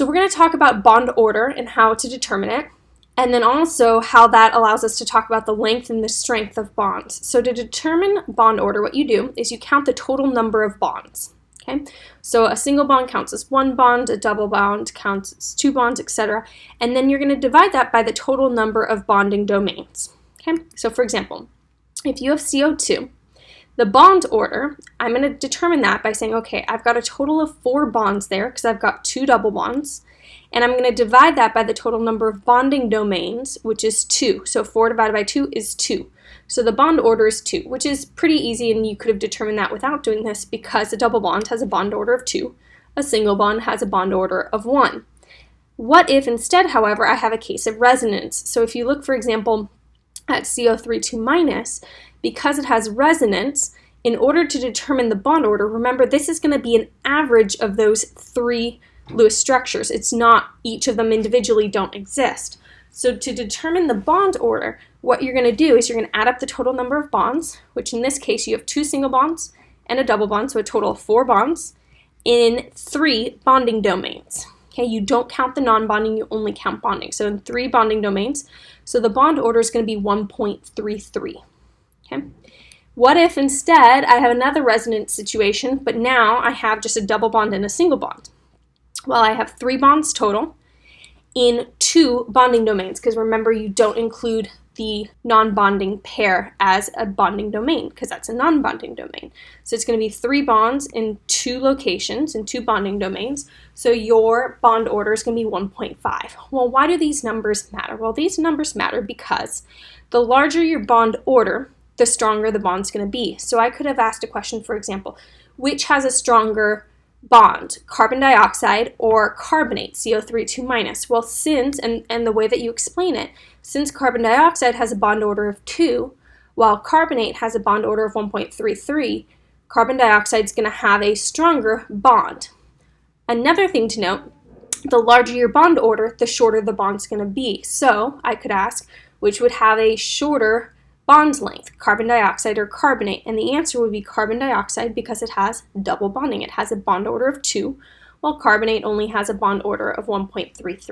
So we're going to talk about bond order and how to determine it, and then also how that allows us to talk about the length and the strength of bonds. So to determine bond order, what you do is you count the total number of bonds. Okay, so a single bond counts as one bond, a double bond counts as two bonds, etc. And then you're going to divide that by the total number of bonding domains. Okay, so for example, if you have CO2, the bond order, I'm going to determine that by saying, okay, I've got a total of 4 bonds there because I've got 2 double bonds, and I'm going to divide that by the total number of bonding domains, which is 2. So 4 divided by 2 is 2. So the bond order is 2, which is pretty easy, and you could have determined that without doing this because a double bond has a bond order of 2, a single bond has a bond order of 1. What if instead, however, I have a case of resonance? So if you look, for example, at CO3 2-, because it has resonance, in order to determine the bond order, remember this is going to be an average of those 3 Lewis structures. It's not each of them individually don't exist. So to determine the bond order, what you're going to do is you're going to add up the total number of bonds, which in this case you have 2 single bonds and a double bond, so a total of 4 bonds in 3 bonding domains. Okay, you don't count the non-bonding, you only count bonding. So in 3 bonding domains, so the bond order is going to be 1.33. Okay. What if instead I have another resonance situation, but now I have just a double bond and a single bond? Well, I have 3 bonds total in 2 bonding domains, because remember you don't include the non-bonding pair as a bonding domain because that's a non-bonding domain. So it's going to be 3 bonds in 2 locations, in 2 bonding domains. So your bond order is going to be 1.5. Well, why do these numbers matter? Well, these numbers matter because the larger your bond order, the stronger the bond's going to be. So I could have asked a question, for example, which has a stronger bond, carbon dioxide or carbonate, CO3 2-? Well, since, and the way that you explain it, since carbon dioxide has a bond order of 2, while carbonate has a bond order of 1.33, carbon dioxide is going to have a stronger bond. Another thing to note, the larger your bond order, the shorter the bond's going to be. So I could ask, which would have a shorter bond length, carbon dioxide or carbonate? And the answer would be carbon dioxide because it has double bonding. It has a bond order of 2, while carbonate only has a bond order of 1.33.